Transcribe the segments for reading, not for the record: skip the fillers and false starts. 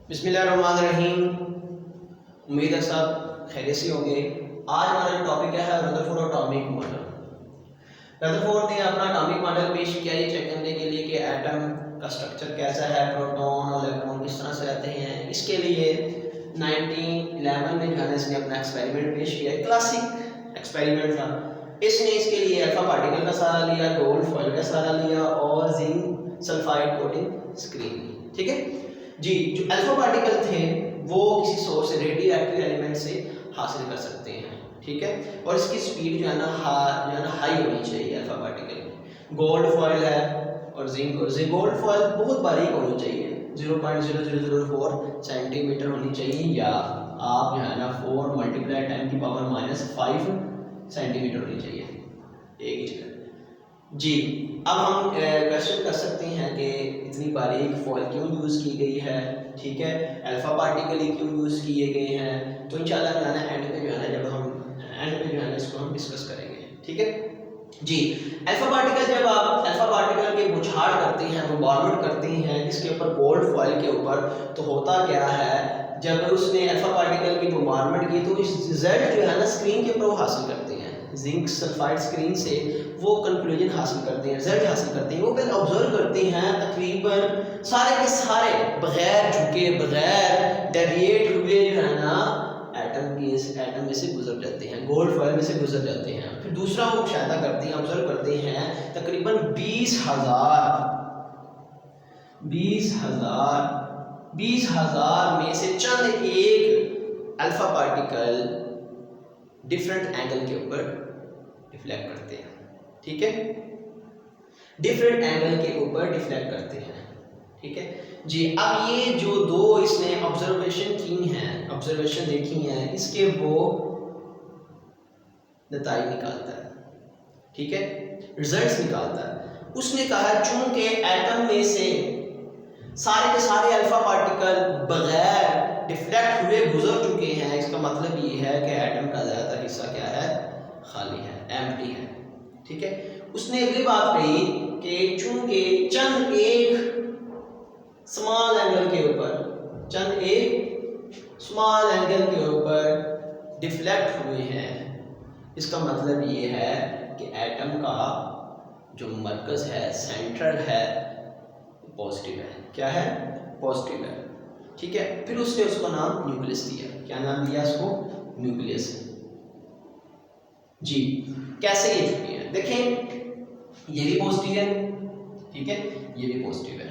बिस्मिल्लाहिर्रहमानिर्रहीम। उम्मीद है सब खैरियत से होंगे। आज हमारा जो टॉपिक है रदरफोर्ड एटॉमिक मॉडल। रदरफोर्ड ने अपना एटॉमिक मॉडल पेश किया ये चेक करने के लिए कि एटम का स्ट्रक्चर कैसा है, प्रोटॉन और इलेक्ट्रॉन किस तरह से रहते हैं। इसके लिए 1911 में जो है इसने अपना एक्सपेरिमेंट पेश किया, क्लासिक एक्सपेरिमेंट था। इसने इसके लिए अल्फा पार्टिकल का सहारा लिया, गोल्ड फॉइल का सहारा लिया और जिंक सल्फाइड कोटिंग स्क्रीन। ठीक है जी। जो अल्फा पार्टिकल थे वो किसी सोर्स से रेडियो एक्टिव एलिमेंट से हासिल कर सकते हैं। ठीक है, और इसकी स्पीड जो है ना हाई होनी चाहिए अल्फा पार्टिकल में। गोल्ड फॉइल है और जिंक गोल्ड फॉइल बहुत बारीक होनी चाहिए, 0.0004 सेंटीमीटर होनी चाहिए, या आप जो है ना 4 × 10⁻⁻5 सेंटीमीटर होनी चाहिए एक इंच का। जी, अब हम क्वेश्चन कर सकते हैं कि इतनी बारीक फॉइल क्यों यूज़ की गई है। ठीक है, अल्फा पार्टिकल ही क्यों यूज़ किए गए हैं। तो इंशाल्लाह जो है ना एंड पे जो है ना जब हम एंड पे जो है ना इसको हम डिस्कस करेंगे। ठीक है जी। अल्फा पार्टिकल, जब आप अल्फा पार्टिकल के बुछाड़ करते हैं, बोmbardment करते हैं इसके ऊपर गोल्ड फॉइल के ऊपर, तो होता क्या है, जब उसने अल्फा पार्टिकल की बोmbardment की तो इस रिजल्ट जो है ना स्क्रीन के ऊपर वो हासिल करते हैं, जिंक सल्फाइड स्क्रीन से वो कंक्लूजन हासिल करते हैं, रिजल्ट हासिल करते हैं। वो फिर ऑब्जर्व करते हैं तकरीबन सारे के सारे बगैर झुके, बगैर डेविएट हुए जो है ना एटम में से गुजर जाते हैं, गोल्ड फॉइल में से गुजर जाते हैं। फिर दूसरा वो मुशाहिदा करते हैं, ऑब्जर्व करते हैं तकरीबन 20,000 में से चंद एक अल्फा पार्टिकल डिफरेंट एंगल के ऊपर डिफ्लेक्ट करते हैं। ठीक है, डिफरेंट एंगल के ऊपर डिफ्लेक्ट करते हैं। ठीक है जी। अब ये जो दो इसने ऑब्जर्वेशन की हैं, ऑब्जर्वेशन देखी हैं, इसके वो नतीजे निकालता है। ठीक है, रिजल्ट्स निकालता है। उसने कहा चूंकि एटम में से सारे के सारे अल्फा पार्टिकल बगैर डिफ्लेक्ट हुए गुजर चुके हैं, इसका मतलब ये है कि एटम का ज़्यादातर हिस्सा क्या है, खाली है, एम्प्टी है। ठीक है, उसने अगली बात कही कि चूंकि चंद एक स्मॉल एंगल के ऊपर डिफ्लेक्ट हुए हैं, इसका मतलब ये है कि एटम का जो मरकज है, सेंटर है, पॉजिटिव है। क्या है, पॉजिटिव है। ठीक है, फिर उसने उसको नाम न्यूक्लियस दिया। क्या नाम दिया उसको, न्यूक्लियस जी। कैसे ये झुकी है, देखें ये भी पॉजिटिव है। ठीक है, ये भी पॉजिटिव है।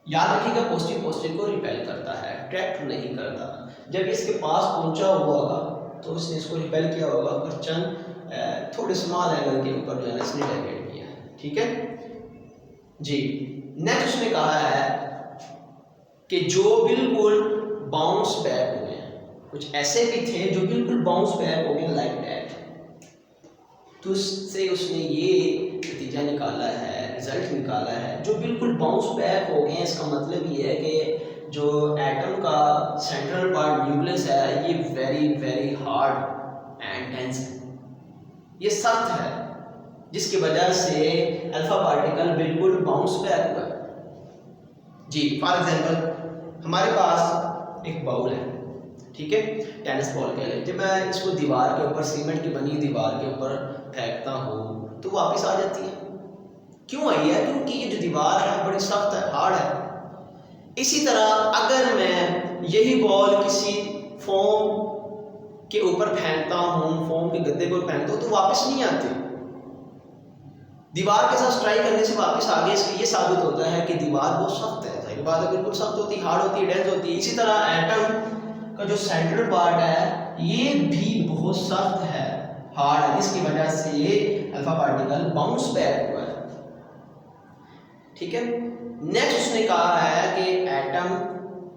याद रखिएगा पॉजिटिव को रिपेल करता है, अट्रैक्ट नहीं करता। जब इसके पास पहुंचा हुआ होगा तो उसने इसको रिपेल किया होगा, और चंद थोड़े स्मॉल एंगल के ऊपर जो है इसने डेविएट किया है। ठीक है जी। नेक्स्ट उसने कहा है कि जो बिल्कुल बाउंस बैक हुए हैं, कुछ ऐसे भी थे जो बिल्कुल बाउंस बैक हो गए लाइक दैट। तो उससे उसने ये नतीजा निकाला है, रिजल्ट निकाला है, जो बिल्कुल बाउंस बैक हो गए। इसका मतलब ये है कि जो एटम का सेंट्रल पार्ट न्यूक्लियस है ये very very hard and dense है, ये सख्त है, जिसकी वजह से अल्फा पार्टिकल बिल्कुल बाउंस बैक हुआ है जी। फॉर एग्जांपल हमारे पास एक बाउल है, ठीक है, टेनिस बॉल कह लें। जब मैं इसको दीवार के ऊपर, सीमेंट की बनी दीवार के ऊपर फेंकता हूँ तो वापस आ जाती है। क्यों आई है, क्योंकि ये जो दीवार है बड़ी सख्त है, हार्ड है। इसी तरह अगर मैं यही बॉल किसी फोम के ऊपर फेंकता हूँ, फोम के गद्दे को फेंकता हूँ, तो वापस नहीं आती, दीवार के साथ स्ट्राइक करने से वापस आगे। इसलिए ये साबित होता है कि दीवार बहुत सख्त है, सही बात है, बिल्कुल सख्त होती है, हार्ड होती है, डेंस होती है। इसी तरह एटम का जो सेंट्रल पार्ट है ये भी बहुत सख्त है, हार्ड है, जिसकी वजह से ये अल्फा पार्टिकल बाउंस बैक हुआ है। ठीक है, नेक्स्ट उसने कहा है कि atom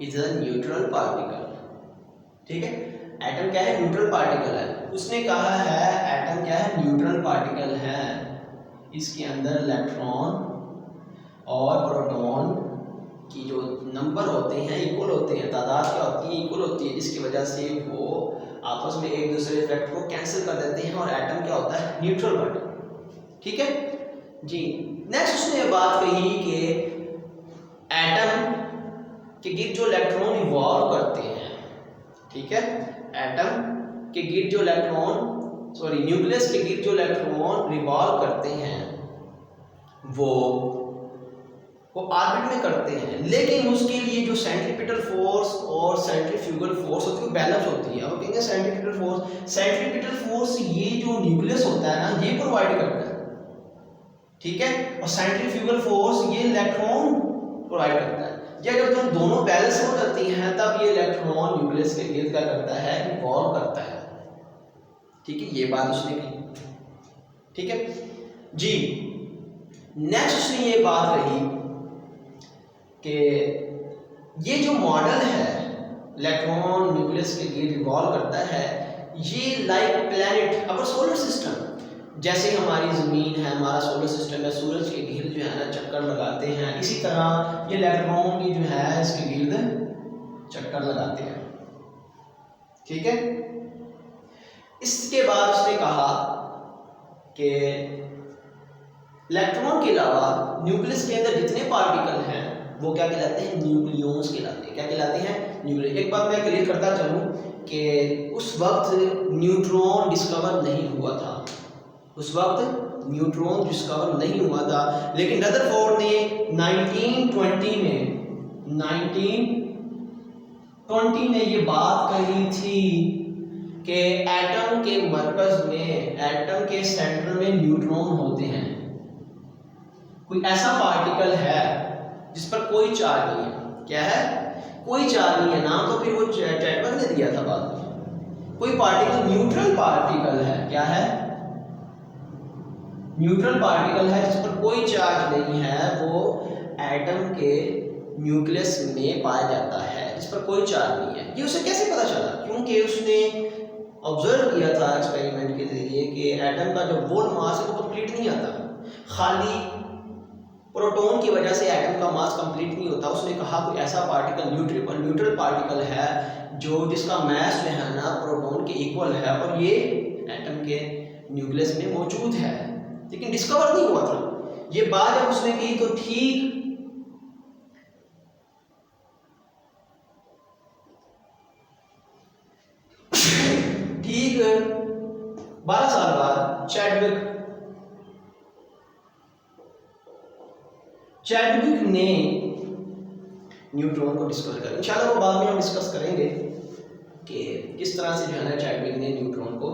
is a neutral particle. ठीक है, एटम क्या है, न्यूट्रल पार्टिकल है। उसने कहा है एटम क्या है, न्यूट्रल पार्टिकल है। इसके अंदर इलेक्ट्रॉन और प्रोटॉन की जो नंबर होते हैं इक्वल होते हैं, तादाद क्या होती है, इक्वल होती है, जिसकी वजह से वो आपस में एक दूसरे इफेक्ट को कैंसिल कर देते हैं, और एटम क्या होता है, न्यूट्रल पार्टिकल। ठीक है जी। नेक्स्ट उसने बात कही कि एटम के गिर्द जो इलेक्ट्रॉन इवॉल्व करते हैं, ठीक है, एटम के गिर्द जो इलेक्ट्रॉन न्यूक्लियस के गिर्द जो इलेक्ट्रॉन रिवॉल्व करते हैं वो ऑर्बिट में करते हैं, लेकिन उसके लिए जो सेंट्रीपिटल फोर्स और सेंट्रीफ्यूगल फोर्स होती है वो बैलेंस होती है। अब कहेंगे सेंट्रीपिटल फोर्स ये जो न्यूक्लियस होता है ना ये प्रोवाइड करता है, ठीक है, और सेंट्रीफ्यूगल फोर्स ये इलेक्ट्रॉन प्रोवाइड करता है। जब तुम दोनों बैलेंस हो जाती हैं तब ये इलेक्ट्रॉन न्यूक्लियस के गिर्द क्या करता है, रिवॉल्व करता है, ठीक है, ये बात उसने कही, ठीक है जी। नेक्स्ट उसने ये बात कही कि ये जो मॉडल है इलेक्ट्रॉन न्यूक्लियस के गिर्द रिवॉल्व करता है, ये like planet our solar system, जैसे हमारी ज़मीन है, हमारा सोलर सिस्टम है, सूरज के गिर्द जो है ना चक्कर लगाते हैं, इसी तरह ये इलेक्ट्रॉन भी जो है इसके गिर्द चक्कर लगाते हैं, ठीक है। इसके बाद उसने कहा कि इलेक्ट्रॉन के अलावा न्यूक्लियस के अंदर जितने पार्टिकल हैं वो क्या कहलाते हैं, न्यूक्लियॉन्स कहलाते हैं। क्या कहलाते हैं, न्यूक्लियस। एक बात मैं क्लियर करता चलूँ कि उस वक्त न्यूट्रॉन डिस्कवर नहीं हुआ था, उस वक्त न्यूट्रॉन डिस्कवर नहीं हुआ था, लेकिन रदरफोर्ड ने 1920 में ये बात कही थी कि एटम के मरकज में, एटम के सेंटर में न्यूट्रॉन होते हैं। कोई ऐसा पार्टिकल है जिस पर कोई चार्ज नहीं है, क्या है, कोई चार्ज नहीं है, नाम तो फिर वो चैटबर्ग ने दिया था बाद में। कोई पार्टिकल न्यूट्रल पार्टिकल है, क्या है, न्यूट्रल पार्टिकल है जिस पर कोई चार्ज नहीं है, वो एटम के न्यूक्लियस में पाया जाता है, जिस पर कोई चार्ज नहीं है। ये उसे कैसे पता चला, क्योंकि उसने ऑब्जर्व किया था एक्सपेरिमेंट के जरिए कि एटम का जो वोल मास है वो कंप्लीट नहीं आता, खाली प्रोटॉन की वजह से एटम का मास कंप्लीट नहीं होता। उसने कहा कोई ऐसा पार्टिकल न्यूट्रल पार्टिकल है जो जिसका मास जो है ना प्रोटॉन के इक्वल है और ये एटम के न्यूक्लियस में मौजूद है, लेकिन डिस्कवर नहीं हुआ था। ये बात जब उसने की तो ठीक 12 साल बाद चैडविक ने न्यूट्रॉन को डिस्कवर किया। इंशाल्लाह वो बाद में हम डिस्कस करेंगे कि किस तरह से जो है ना चैडविक ने न्यूट्रॉन को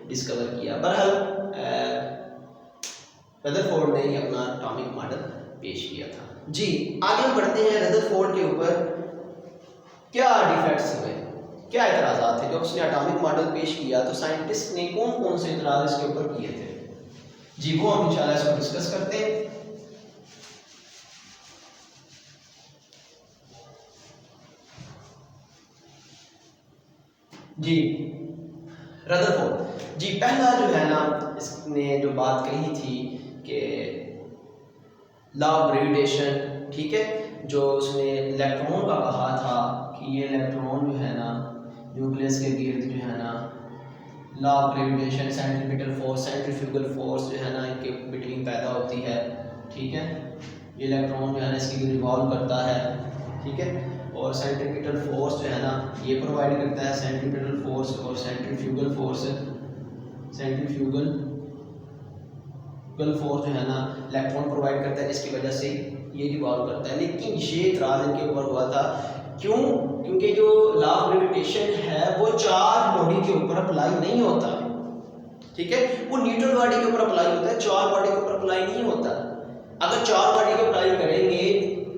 डिस्कवर किया। बहरहाल रदरफोर्ड ने अपना एटॉमिक मॉडल पेश किया था। जी आगे हम बढ़ते हैं। रदरफोर्ड के ऊपर क्या डिफेक्ट्स हुए, क्या एतराज़ात थे जब उसने एटॉमिक मॉडल पेश किया, तो साइंटिस्ट ने कौन कौन से एतराज़ इसके ऊपर किए थे, जी वो हम इंशाल्लाह इसको डिस्कस करते हैं। जी रदरफोर्ड जी पहला जो है ना, इसने जो बात कही थी कि लॉ ऑफ ग्रेविटेशन, ठीक है, जो उसने इलेक्ट्रॉन का कहा था कि ये इलेक्ट्रॉन जो है ना न्यूक्लियस के गिर्द जो है ना law of gravitation, centripetal force, centrifugal force जो है ना इनके बिटवीन पैदा होती है, ठीक है, ये इलेक्ट्रॉन जो है ना इसके गिर्द रिवॉल्व करता है, ठीक है, और सेंट्रीपिटल फोर्स जो है ना ये प्रोवाइड करता है, सेंट्रीपिटल फोर्स और सेंट्रीफ्यूगल फोर्स जो है ना इलेक्ट्रॉन प्रोवाइड करता है, जिसकी वजह से ये रिवॉल्व करता है। लेकिन ये इतराज़ इनके ऊपर हुआ था, क्यों, क्योंकि जो लॉ ऑफ ग्रेविटेशन है वो चार्ज बॉडी के ऊपर अप्लाई नहीं होता, ठीक है, वो न्यूट्रल बॉडी के ऊपर अप्लाई होता है, चार्ज बॉडी के ऊपर अप्लाई नहीं होता। अगर चार्ज बॉडी के अप्लाई करेंगे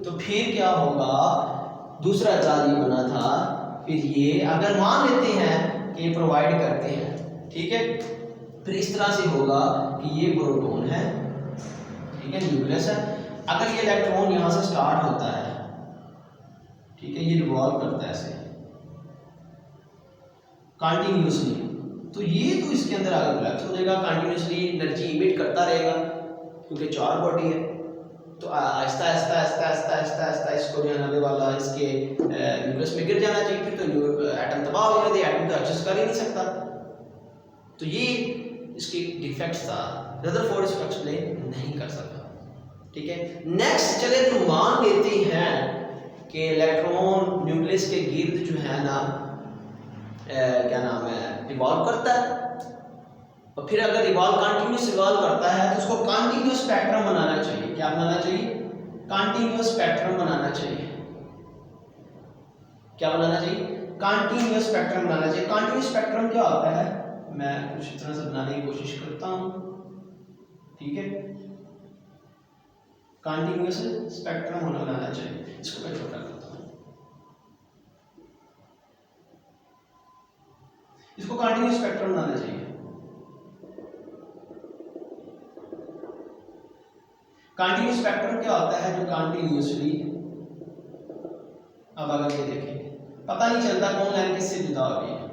तो फिर क्या होगा, दूसरा चार्ज ये बना था, फिर ये अगर मान लेते हैं कि ये प्रोवाइड करते हैं, ठीक है, फिर इस तरह से होगा कि ये प्रोटॉन है, ठीक है, न्यूक्लियस है, अगर ये इलेक्ट्रॉन यहाँ से स्टार्ट होता है, ठीक है, ये रिवॉल्व करता है ऐसे कंटिन्यूसली, तो ये तो इसके अंदर आगे कोलैप्स हो जाएगा, कंटिन्यूसली एनर्जी इमिट करता रहेगा क्योंकि चार बॉडी है, तो आहिस्ता आहिस्ता आहिस्ता आहिस्ता आहिस्ता आहिस्ता इसको जो है वाला इसके न्यूक्लियस में गिर जाना चाहिए, फिर तो एटम तबाह हो गया, एटम तो एडजस्ट कर ही नहीं सकता। तो ये इसकी डिफेक्ट था, रदरफोर्ड इसको एक्सप्लेन नहीं कर सका, ठीक है। नेक्स्ट चले तो मान लेते हैं कि इलेक्ट्रॉन न्यूक्लियस के गिर्द जो है ना क्या नाम है रिवॉल्व करता है, और फिर अगर कंटिन्यूस रिवॉल्व करता है तो उसको कंटिन्यूस स्पेक्ट्रम बनाना चाहिए। क्या बनाना चाहिए? कंटिन्यूस स्पेक्ट्रम बनाना चाहिए। क्या बनाना चाहिए? कंटिन्यूस स्पेक्ट्रम बनाना चाहिए। कंटिन्यूस स्पेक्ट्रम क्या होता है, मैं कुछ इस तरह से बनाने की कोशिश करता हूँ, ठीक है। कंटिन्यूस स्पेक्ट्रम होना बनाना चाहिए। इसको मैं छोटा करता हूँ, इसको कंटिन्यूस स्पेक्ट्रम बनाना चाहिए। कंटिन्यूस स्पेक्ट्रम क्या होता है? जो कंटिन्यूसली, अब अगर ये देखें पता नहीं चलता कौन लाइन किससे जुदा हो गई है,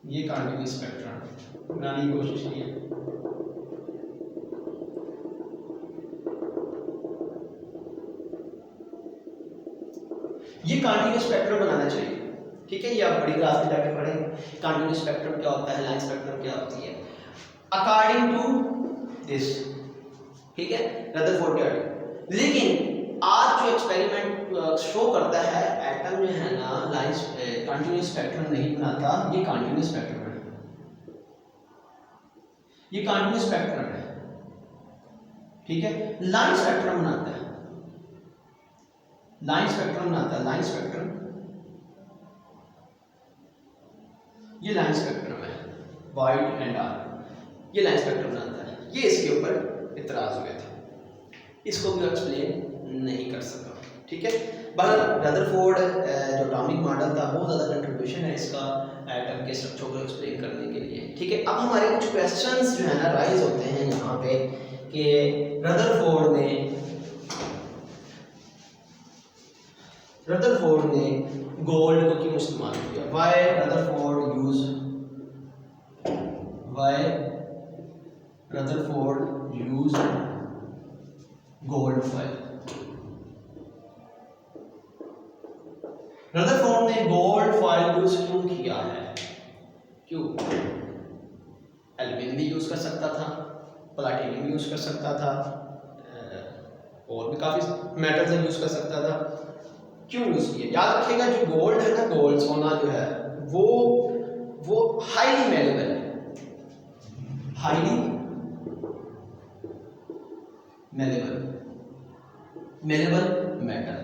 ये कंटिन्यूस स्पेक्ट्रम बनाने की कोशिश की है। ये कंटिन्यूस स्पेक्ट्रम बनाना चाहिए, ठीक है। ये आप बड़ी क्लास में जाके पढ़ेंगे कंटिन्यूस स्पेक्ट्रम क्या होता है, लाइन स्पेक्ट्रम क्या होती है अकॉर्डिंग टू दिस, ठीक है, रदरफोर्ड थ्योरी। लेकिन आज जो एक्सपेरिमेंट शो करता है एटम जो है ना लाइन कंटिन्यूस स्पेक्ट्रम नहीं बनाता, ये कंटिन्यूस स्पेक्ट्रम है, ये कंटिन्यूस स्पेक्ट्रम है, ठीक है। लाइन स्पेक्ट्रम बनाता है, लाइन स्पेक्ट्रम बनाता है, लाइन स्पेक्ट्रम, ये लाइन स्पेक्ट्रम है, वाइट एंड डार्क, ये लाइन स्पेक्ट्रम बनाता है। ये इसके ऊपर इतराज हुए थे, इसको भी एक्सप्लेन नहीं कर सका, ठीक है। बहरहाल रदरफोर्ड जो एटॉमिक मॉडल था बहुत ज़्यादा कंट्रीब्यूशन है इसका एटम के स्ट्रक्चर को एक्सप्लेन करने के लिए, ठीक है। अब हमारे कुछ क्वेश्चंस जो है ना राइज होते हैं यहाँ पे कि रदरफोर्ड ने गोल्ड को क्यों इस्तेमाल किया, why Rutherford use gold foil. Rutherford ने गोल्ड फॉइल यूज क्यों किया है? क्यों? एल्यूमिनियम भी यूज कर सकता था, प्लैटिनम भी यूज कर सकता था, और भी काफी मेटल्स यूज कर सकता था, क्यों यूज किया? याद रखिएगा जो गोल्ड है ना, गोल्ड सोना जो है वो हाईली मेलेबल है, highly malleable metal,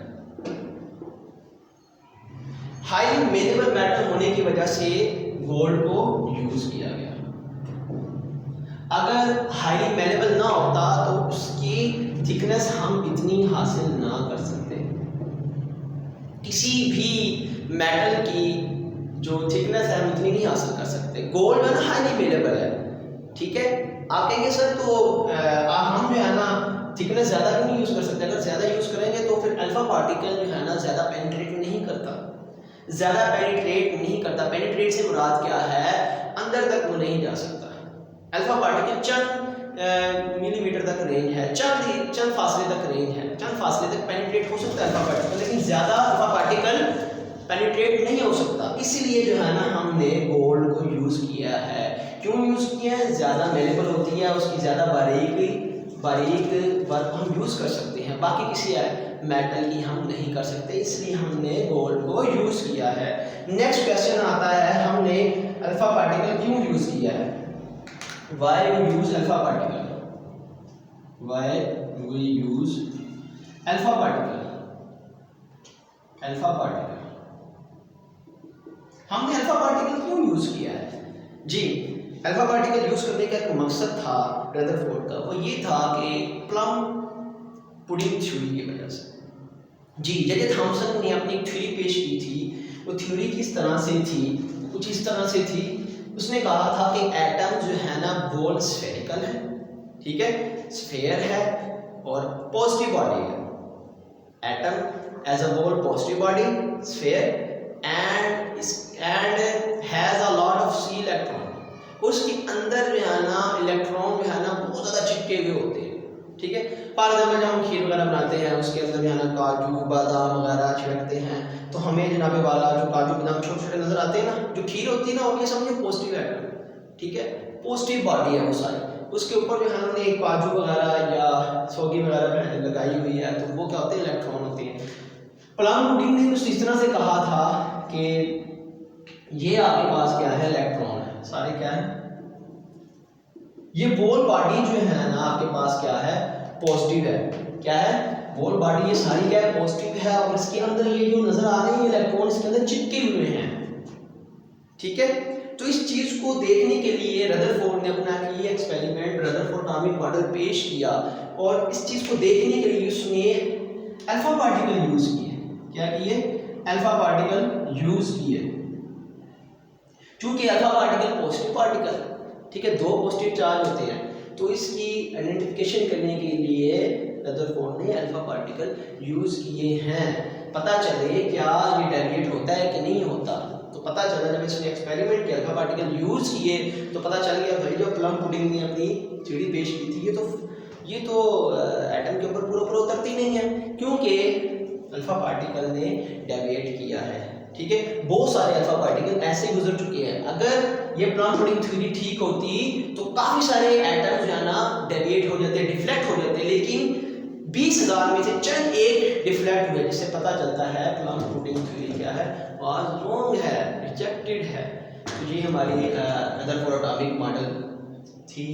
highly malleable metal होने की वजह से गोल्ड को यूज किया गया। अगर हाईली मेलेबल ना होता तो उसकी थिकनेस हम इतनी हासिल ना कर सकते। किसी भी मेटल की जो थिकनेस है हम इतनी नहीं हासिल कर सकते। गोल्ड है ना हाईली मेलेबल है, ठीक है। आप कहेंगे सर तो हम जो है ना थिकनेस ज़्यादा क्यों नहीं यूज़ कर सकते? अगर ज़्यादा यूज़ करेंगे तो फिर अल्फा पार्टिकल जो है ना ज़्यादा पेनिट्रेट नहीं करता, ज़्यादा पेनिट्रेट नहीं करता। पेनिट्रेट से मुराद क्या है? अंदर तक वो नहीं जा सकता। अल्फा पार्टिकल चंद मिलीमीटर तक रेंज है, चंद फासले तक रेंज है, चंद फासले तक पेनिट्रेट हो सकता है अल्फा पार्टिकल, लेकिन ज़्यादा अल्फा पार्टिकल पेनिट्रेट नहीं हो सकता। इसलिए जो है ना हमने गोल्ड को यूज़ किया है। क्यों यूज़ किया है? ज़्यादा मेलेबल होती है, उसकी ज़्यादा बारीक वर्क हम यूज़ कर सकते हैं, बाकी किसी मेटल की हम नहीं कर सकते, इसलिए हमने गोल्ड को यूज़ किया है। नेक्स्ट क्वेश्चन आता है हमने अल्फा पार्टिकल क्यों यूज़ किया है? Why we use alpha particle, why we use alpha particle, हमने अल्फा पार्टिकल क्यों यूज किया है? जी, अल्फा पार्टिकल यूज करने का एक मकसद था रदरफोर्ड का, वो ये था कि प्लम पुडिंग थ्योरी की वजह से। जी, जे थॉमसन ने अपनी थ्योरी पेश की थी, वो थ्योरी किस तरह से थी? कुछ इस तरह से थी, उसने कहा था कि एटम जो है ना बोल स्फेरिकल है, ठीक है, स्फेयर है और पॉजिटिव बॉडी है। Atom as a ball positive body, sphere and has a lot of see electron. उसके अंदर जो है ना इलेक्ट्रॉन जो है ना बहुत ज़्यादा चिपके हुए होते हैं, ठीक है। फॉर एग्जाम्पल जब हम खीर वगैरह बनाते हैं उसके अंदर जो है ना काजू बादाम वगैरह छिड़कते हैं, तो हमें जनाबे वाला जो काजू बादाम छोटे छोटे नजर आते हैं ना, जो खीर होती है ना, वो ये समझिए पॉजिटिव एटम, ठीक है, पॉजिटिव बॉडी है वो सारी। उसके ऊपर जो है हमने काजू वगैरह या सौगी वगैरह लगाई हुई है, तो वो क्या होते हैं, इलेक्ट्रॉन होते हैं। प्लम पुडिंग ने कुछ इस तरह से कहा था कि ये आपके पास क्या है, इलेक्ट्रॉन है, सारे क्या है, ये बोल बॉडी जो है ना आपके पास क्या है, पॉजिटिव है। क्या है, बोल बॉडी ये सारी क्या है, पॉजिटिव है, और इसके अंदर ये जो नजर आ रहे हैं इलेक्ट्रॉन इसके अंदर चिपके हुए हैं। ठीक है, तो इस चीज को देखने के लिए रदरफोर्ड ने अपना ये एक्सपेरिमेंट, रदरफोर्ड एटॉमिक मॉडल पेश किया, और इस चीज को देखने के लिए उसने अल्फा पार्टिकल यूज किए। क्या किए, अल्फा पार्टिकल यूज किए। क्योंकि अल्फा पार्टिकल पॉजिटिव पार्टिकल, ठीक है, 2 पॉजिटिव चार्ज होते हैं, तो इसकी आइडेंटिफिकेशन करने के लिए रदरफोर्ड ने अल्फा पार्टिकल यूज किए हैं। पता चले क्या ये डेविएट होता है कि नहीं होता। तो पता चला जब इसने एक्सपेरिमेंट किया, अल्फा पार्टिकल यूज किए, तो पता चल गया भाई जो प्लम पुडिंग ने अपनी थ्योरी पेश की थी ये तो एटम के ऊपर पूरा उतरती नहीं है, क्योंकि अल्फा पार्टिकल ने डेविएट किया है। ठीक है, बहुत सारे अल्फा पार्टिकल ऐसे गुजर चुके हैं। अगर ये प्लम पुडिंग थ्योरी ठीक होती तो काफी सारे एटम जो है ना डेविएट हो जाते, डिफ्लेक्ट हो जाते, लेकिन 20,000 में से चंद एक डिफ्लेक्ट हुए, जिससे पता चलता है प्लम पुडिंग थ्योरी क्या है, वाज रॉन्ग है, रिजेक्टेड है। तो ये हमारी रदरफोर्ड एटॉमिक मॉडल थी।